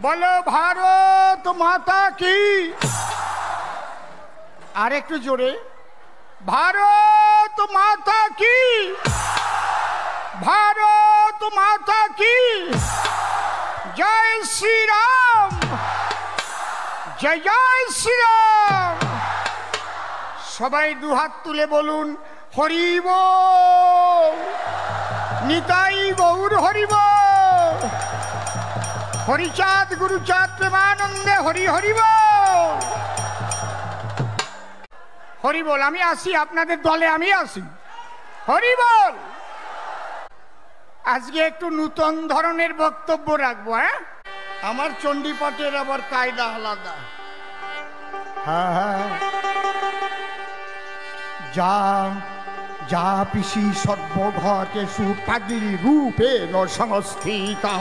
বলো ভারত মাতা কি। আর একটু জোরে, ভারত মাতা কি, ভারত মাতা কি। জয় শ্রীরাম, জয় জয় শ্রীরাম। সবাই দুহাত তুলে বলুন হরি বল। নিতাই গৌর হরি বল। হরিচাঁদ গুরুচাঁদ প্রেমানন্দে হরি হরি বল। হরি বল। আমি আসি, আপনাদের দলে আমি আসি। হরি বল। আজকে একটু নূতন ধরনের বক্তব্য রাখবো। হ্যাঁ, আমার চণ্ডীপাঠের আবার কায়দা আলাদা। হ্যাঁ, যা যা পিসি সর্বঘটেষু পাগলি রূপেণ সংস্থিতা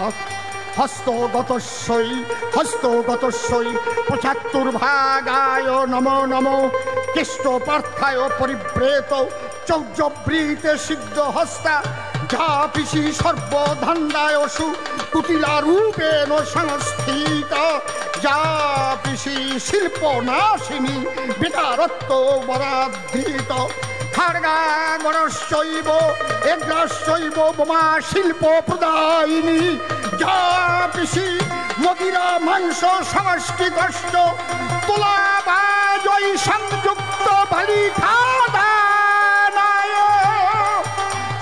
হস্তগতস্যৈ হস্তগতস্যৈ ৭৫ ভাগায় নমো নমো কেষ্টপার্থায় পরিব্রেত চৌর্যবৃতে সিদ্ধ হস্তা যা পিসি সর্বধান্দায়সু কুটিলা রূপেণ সংস্থিত যা পিসি শিল্পনাশিনী বেকারত্ব বরাধৃত খাড়গাগরশ্চৈব এগ্রাশ্চৈব বোমা শিল্প প্রদায়িনী যা পিসি মদিরা মাংস সমষ্টি কষ্ট তোলা বা জয় সংযুক্ত বালি খাদানায়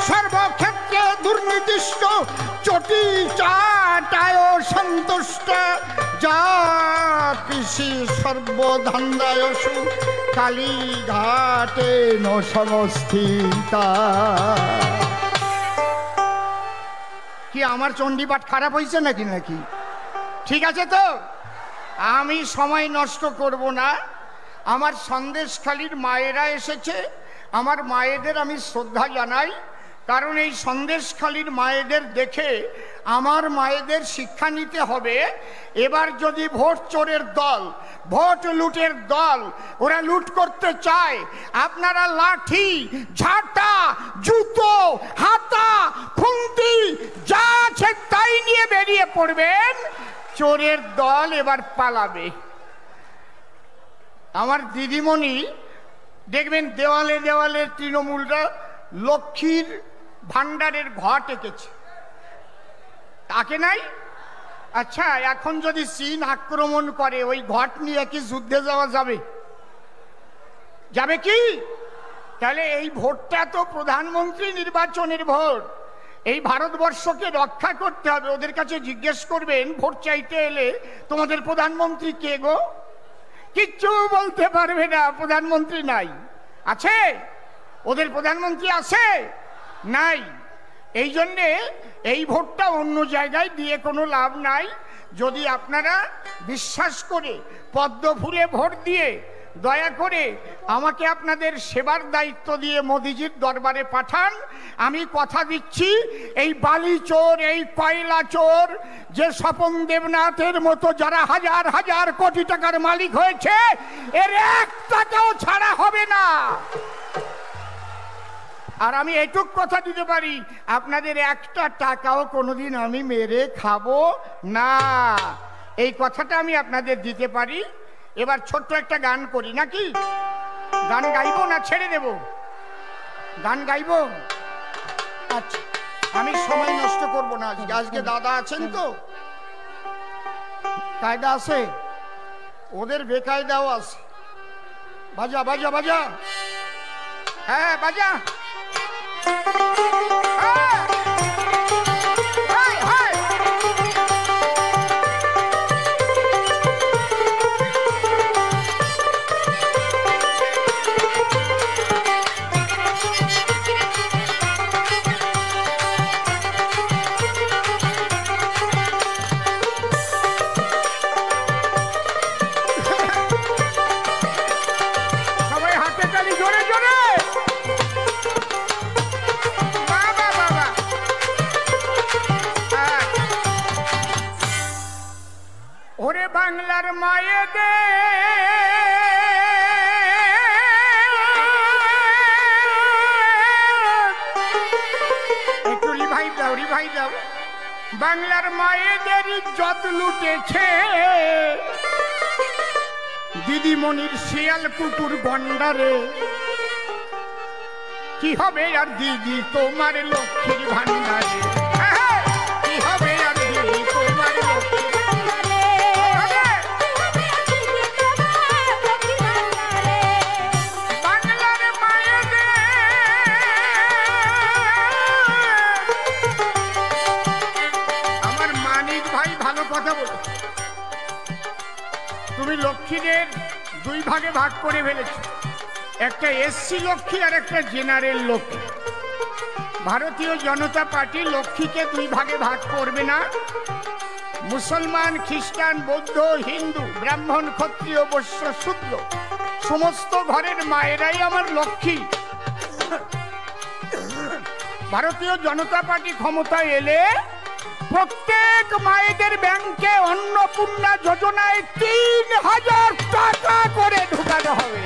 সর্বক্ষেত্রে দুর্নির্দিষ্ট চটি চাটায় সন্তুষ্ট যা পিসি সর্বধান্দায়সু কালীঘাটে সংস্থিতা। কি আমার চণ্ডীপাঠ খারাপ হয়েছে নাকি? নাকি ঠিক আছে তো? আমি সময় নষ্ট করব না। আমার সন্দেশখালীর মায়েরা এসেছে, আমার মায়েদের আমি শ্রদ্ধা জানাই। কারণ এই সন্দেশখালীর মায়েদের দেখে আমার মায়েদের শিক্ষা নিতে হবে। এবার যদি ভোট চোরের দল, ভোট লুটের দল, ওরা লুট করতে চায়, আপনারা লাঠি, ঝাঁটা, জুতো, হাতা, খুন্তি যা আছে তাই নিয়ে বেরিয়ে পড়বেন। চোরের দল এবার পালাবে। আমার দিদিমণি দেখবেন দেওয়ালে দেওয়ালে তৃণমূলরা লক্ষ্মীর ভান্ডারের ঘট এঁকেছে, তাকে নাই? আচ্ছা, এখন যদি চীন আক্রমণ করে ওই ঘট নিয়ে কি যুদ্ধে যাওয়া যাবে? যাবে কি? তাহলে এই ভোটটা তো প্রধানমন্ত্রী নির্বাচনের ভোট। এই ভারতবর্ষকে রক্ষা করতে হবে। ওদের কাছে জিজ্ঞেস করবেন ভোট চাইতে এলে তোমাদের প্রধানমন্ত্রী কে গো? কিচ্ছু বলতে পারবে না, প্রধানমন্ত্রী নাই। আছে? ওদের প্রধানমন্ত্রী আছে? নাই। এই জন্যে এই ভোটটা অন্য জায়গায় দিয়ে কোনো লাভ নাই। যদি আপনারা বিশ্বাস করে পদ্ম ফুলে ভোট দিয়ে দয়া করে আমাকে আপনাদের সেবার দায়িত্ব দিয়ে মোদিজির দরবারে পাঠান, আমি কথা দিচ্ছি এই বালি চোর, এই কয়লা চোর, যে স্বপন দেবনাথের মতো যারা হাজার হাজার কোটি টাকার মালিক হয়েছে, এর এক টাকাও ছাড়া হবে না। আর আমি এটুক কথা দিতে পারি, আপনাদের একটা টাকাও কোনোদিন আমি মেরে খাবো না। এই কথাটা আমি আপনাদের দিতে পারি। এবার ছোট্ট একটা গান করি নাকি? গান গাইবো না ছেড়ে দেব? গান গাইবো? আচ্ছা, আমি সময় নষ্ট করবো না। আজকে দাদা আছেন তো, কায়দা আছে, ওদের বেকায়দাও আছে। বাজা বাজা বাজা, হ্যাঁ বাজা। বাংলার মায়েদের একটু রিভাইভ দাও, রিভাইভ দাও। বাংলার মায়েদের ইজ্জত লুটেছে দিদিমণির শিয়াল কুকুর গন্ডারে। কি হবে আর দিদি তোমার লক্ষ্মীর ভান্ডারে, কি হবে আর দিদি তোমার লক্ষ্মীর ভান্ডারে। বাংলার মায়েদের আমার মানিক ভাই ভালো কথা বলে, তুমি লক্ষ্মীদের দুই ভাগে ভাগ করে ফেলেছ, একটা এসসি লক্ষ্মী আর একটা জেনারেল লক্ষ্মী। ভারতীয় জনতা পার্টি লক্ষ্মীকে দুই ভাগে ভাগ করবে না। মুসলমান, খ্রিস্টান, বৌদ্ধ, হিন্দু, ব্রাহ্মণ, ক্ষত্রিয়, বৈশ্য, শূদ্র সমস্ত ঘরের মায়েরাই আমার লক্ষ্মী। ভারতীয় জনতা পার্টি ক্ষমতায় এলে প্রত্যেক মায়েদের ব্যাংকে অন্নপূর্ণা যোজনায় ৩,০০০ টাকা করে ঢুকানো হবে।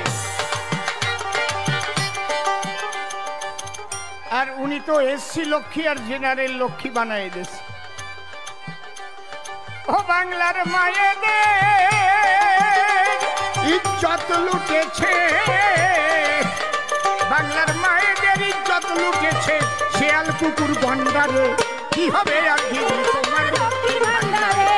আর উনি তো এসসি লক্ষ্মী আর জেনারেল লক্ষ্মী বানায় দিয়েছে। ও বাংলার মায়েদের ইজ্জত লুটেছে, বাংলার মায়েদের ইজ্জত লুটেছে শিয়াল কুকুর গন্ডারে। কি হবে আর দিদি তোমার লক্ষ্মীর ভান্ডারে।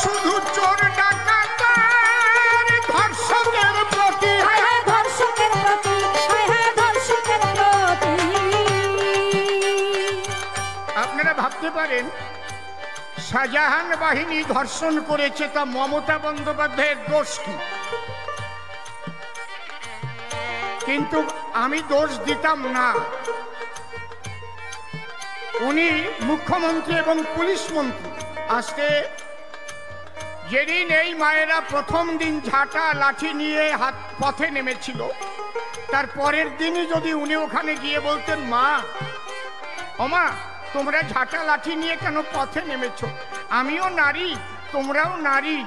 শুধু চোর ডাকাতের ধর্ষকের প্রতি, ধর্ষকের প্রতি, ধর্ষকের প্রতি। আপনারা ভাবতে পারেন শাহজাহান বাহিনী ধর্ষণ করেছে, তা মমতা বন্দ্যোপাধ্যায়ের দোষ কি? কিন্তু আমি দোষ দিতাম না। উনি মুখ্যমন্ত্রী এবং পুলিশ মন্ত্রী। আজকে যেদিন এই মায়েরা প্রথম দিন ঝাঁটা লাঠি নিয়ে হাত পথে নেমেছিল, তার পরের দিনই যদি উনি ওখানে গিয়ে বলতেন, মা ও মা তোমরা ঝাঁটা লাঠি নিয়ে কেন পথে নেমেছ? আমিও নারী, তোমরাও নারী,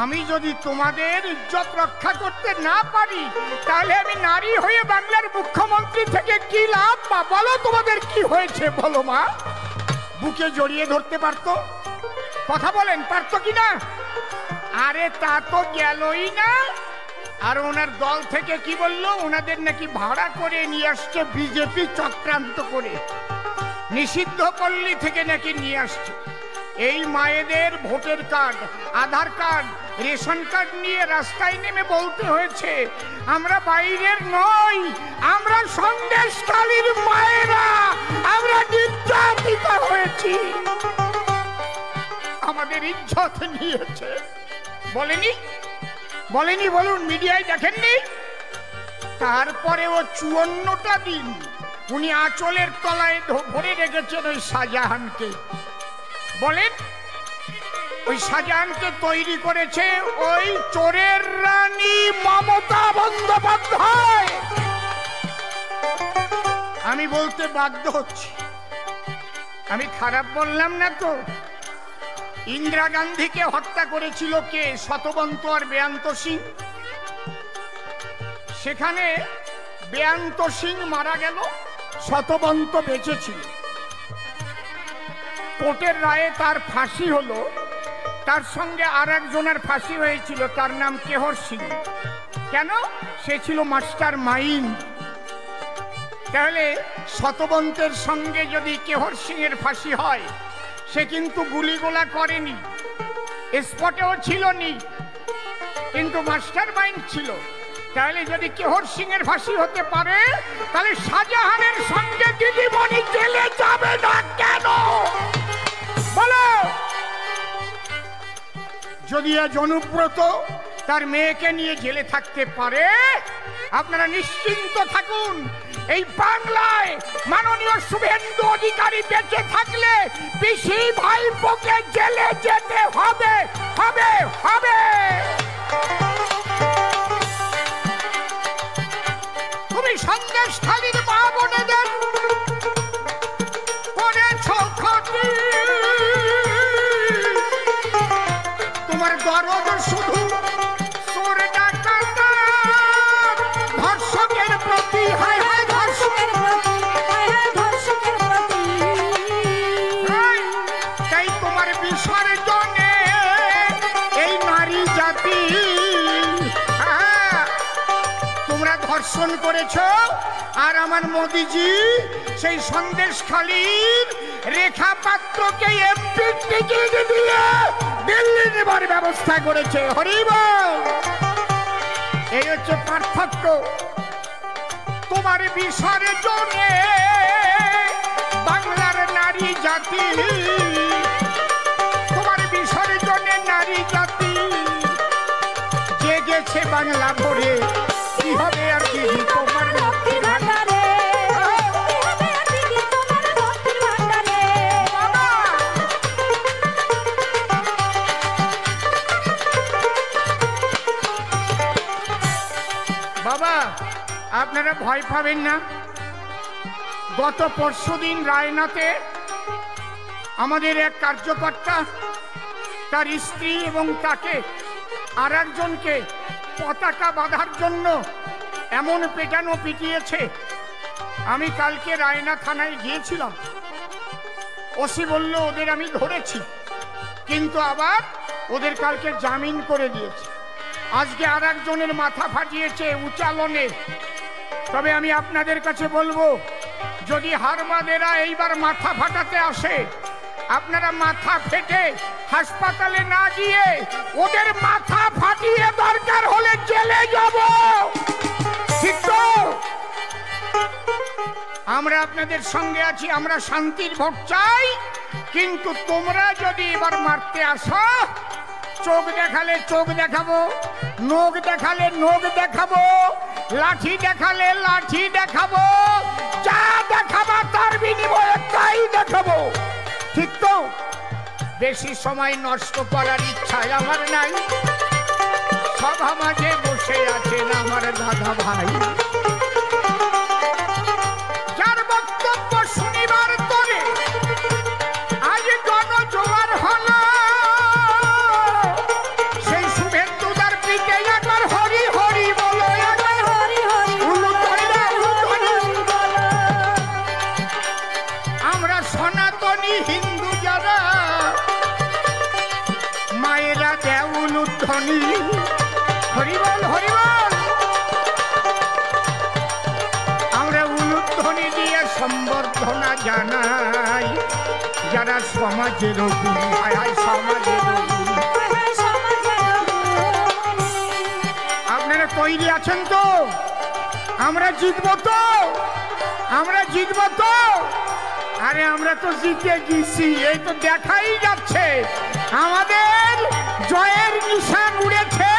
আমি যদি তোমাদের ইজ্জত রক্ষা করতে না পারি তাহলে আমি নারী হয়ে বাংলার মুখ্যমন্ত্রী থেকে কি লাভ? মা বলো তোমাদের কি হয়েছে বলো। মা বুকে জড়িয়ে ধরতে পারতো, কথা বলেন পারতো কিনা? আরে তা তো গেলই না। আর ওনার দল থেকে কি বললো, ওনাদের নাকি ভাড়া করে নিয়ে আসছে বিজেপি চক্রান্ত করে, নিষিদ্ধ পল্লী থেকে নাকি নিয়ে আসছে। এই মায়েদের ভোটার কার্ড, আধার কার্ড, রেশন কার্ড নিয়ে রাস্তায় নেমে বলতে হয়েছে আমরা বাইরের নই, আমরা সন্দেশখালীর মায়েরা, আমরা নির্যাতিত হয়েছি। আমাদের ইজ্জত নিয়েছে। বলেনি? বলেনি? বলুন, মিডিয়ায় দেখেননি? তারপরে ও ৫৪টা দিন উনি আঁচলের তলায় ভরে রেখেছেন ওই শাহজাহানকে। বলেন, ওই শাহজাহানকে তৈরি করেছে ওই চোরের রানী মমতা বন্দ্যোপাধ্যায়। আমি বলতে বাধ্য হচ্ছি, আমি খারাপ বললাম না তো? ইন্দিরা গান্ধীকে হত্যা করেছিল কে? শতবন্ত আর বেয়ান্ত সিং। সেখানে বেয়ান্ত সিং মারা গেল, শতবন্ত বেঁচে ছিল। কোর্টের রায়ে তার ফাঁসি হলো, তার সঙ্গে আর একজনের ফাঁসি হয়েছিল, তার নাম কেহর সিং। কেন? সে ছিল মাস্টার মাইন্ড। তাহলে শতবন্তের সঙ্গে যদি কেহর সিং এর ফাঁসি হয়, সে কিন্তু গুলিগোলা করেনি, স্পটেও ছিল নি, কিন্তু মাস্টার মাইন্ড ছিল। তাহলে যদি কেহর সিং এর ফাঁসি হতে পারে, তাহলে শাহজাহানের সঙ্গে দিদিমণি জেলে যাবে না কেন বলো? যদি আজ অনুব্রত তার মেয়েকে নিয়ে জেলে থাকতে পারে, আপনারা নিশ্চিন্ত থাকুন, এই বাংলায় মাননীয় শুভেন্দু অধিকারী বেঁচে থাকলে পিসি ভাইপোকে জেলে যেতে হবে হবে হবে। তুমি সন্দেশখালীর মা বোনেদের করেছ ক্ষতি, তোমার দরদ শুধু চোর ডাকাত ধর্ষকের প্রতি। হায় হায় ধর্ষকের প্রতি, হায় হায় ধর্ষকের প্রতি। তাই তোমার বিসর্জনে এই নারী জাতি তোমরা ধর্ষণ করেছ। আর আমার মোদিজি সেই সন্দেশখালীর রেখা পাত্রকে এমপি টিকিট দিয়ে দিল্লি নেবার ব্যবস্থা করেছে। হরিবল। এই হচ্ছে পার্থক্য। তোমার বিসর্জনে বাংলার নারী জাতি, তোমার বিসর্জনে নারী জাতি জেগেছে বাংলা ভরে। কি হবে আর কি তোমার লক্ষ্মীর ভান্ডারে, বাবা আপনারা ভয় পাবেন না। গত পরশুদিন রায়নাতে আমাদের এক কার্যকর্তা তার স্ত্রী এবং তাকে আর একজনকে পতাকা বাঁধার জন্য এমন পেটানো পিটিয়েছে। আমি কালকে রায়না থানায় গিয়েছিলাম। ওসি বলল ওদের আমি ধরেছি, কিন্তু আবার ওদের কালকে জামিন করে দিয়েছে। আজকে আর একজনের মাথা ফাটিয়েছে উচালনে। তবে আমি আপনাদের কাছে বলবো, যদি হারমাদেরা এইবার মাথা ফাটাতে আসে, আপনারা মাথা ফেটে হাসপাতালে না গিয়ে ওদের মাথা ফাটিয়ে দরকার হলে জেলে যাব। ঠিক তো? আমরা আপনাদের সঙ্গে আছি, আমরা শান্তির ভোট চাই। কিন্তু তোমরা যদি এবার মারতে আসো, চোখ দেখালে চোখ দেখাবো, নখ দেখালে নখ দেখাবো, লাঠি দেখালে লাঠি দেখাবো, যা দেখাবো তার বিনিময়ে তাই দেখাবো। ঠিক তো? বেশি সময় নষ্ট করার ইচ্ছা আমার নাই। সভা মাঝে বসে আছেন আমার দাদা ভাই, যার বক্তব্য শুনিবার তোরে আজ গণজোয়ার হলো। সেই শুভেন্দুদার পিঠে একবার হরি হরি বলো, একবার হরি হরি বলো। আমরা সনাতনী হিন্দু যারা, মায়েরা দেউল ধ্বনি হরিবল হরিবল। আমরা উলুধ্বনি দিয়ে সম্বর্ধনা জানাই যারা সমাজের সমাজের। আপনারা তৈরি আছেন তো? আমরা জিতবো তো? আমরা জিতবো তো? আরে আমরা তো জিতে গেছি, এই তো দেখাই যাচ্ছে আমাদের জয়ের নিশান উড়েছে।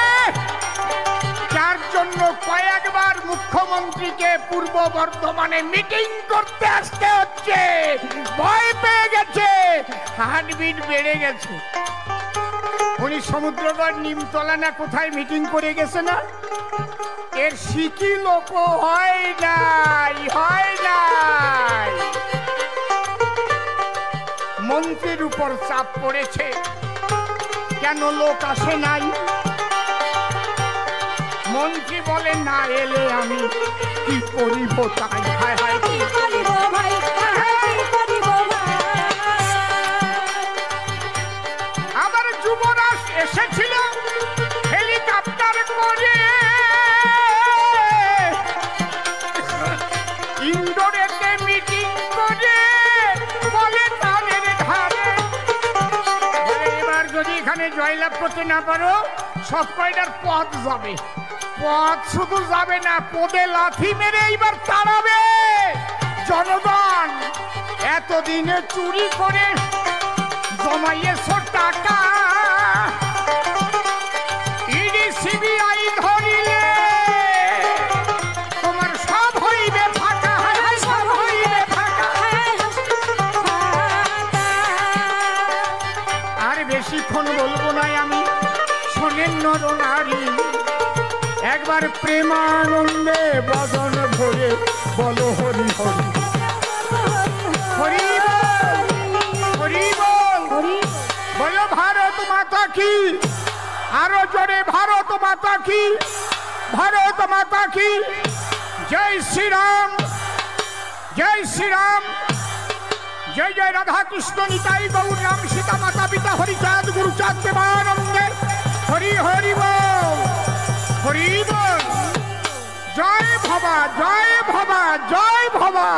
যার জন্য কয়েকবার মুখ্যমন্ত্রীকে পূর্ব বর্ধমানে মিটিং করতে আসতে হচ্ছে। ভয় পেয়ে গেছে, হার্টবিট বেড়ে গেছে। উনি সমুদ্রগড় নিমতলা না কোথায় মিটিং করে গেছে না? এর শিকি লোক হয় নাই, হয় নাই। মন্ত্রীর উপর চাপ পড়েছে, কেন লোক আসে নাই? মন্ত্রী বলে না এলে আমি কি করিব তাই। হায় হায় কি করিব ভাই, আবার যুবরাজ এসেছিল হেলিকপ্টার করে, ইন্দোরেতে মিটিং করে বলে তাদের ধারে। এবার যদি এখানে জয়লাভ করতে না পারো, সব কয়টার পথ যাবে। পথ শুধু যাবে না, পদে লাথি মেরে এইবার তাড়াবে জনগণ। এতদিনে চুরি করে জমাইয়েছ টাকা, ইডি সিবিআই ধরিলে তোমার সব হইবে ফাঁকা। বেশিক্ষণ বলবো না আমি, শোনেন নর নারী, একবার প্রেমানন্দে বদন ভরে বলো হরি হরি হরি বল, হরি বল, বলো ভারত মাতা কি, আরো জোরে ভারত মাতা কি, ভারত মাতা কি, জয় শ্রীরাম, জয় শ্রীরাম, জয় জয় রাধা কৃষ্ণ নিতাই গৌর রাম সীতা মাতা পিতা হরিচাঁদ গুরুচাঁদ দেবানন্দে হরি হরি বল, হরি বল, জয় ভবা, জয় ভবা, জয় ভবা।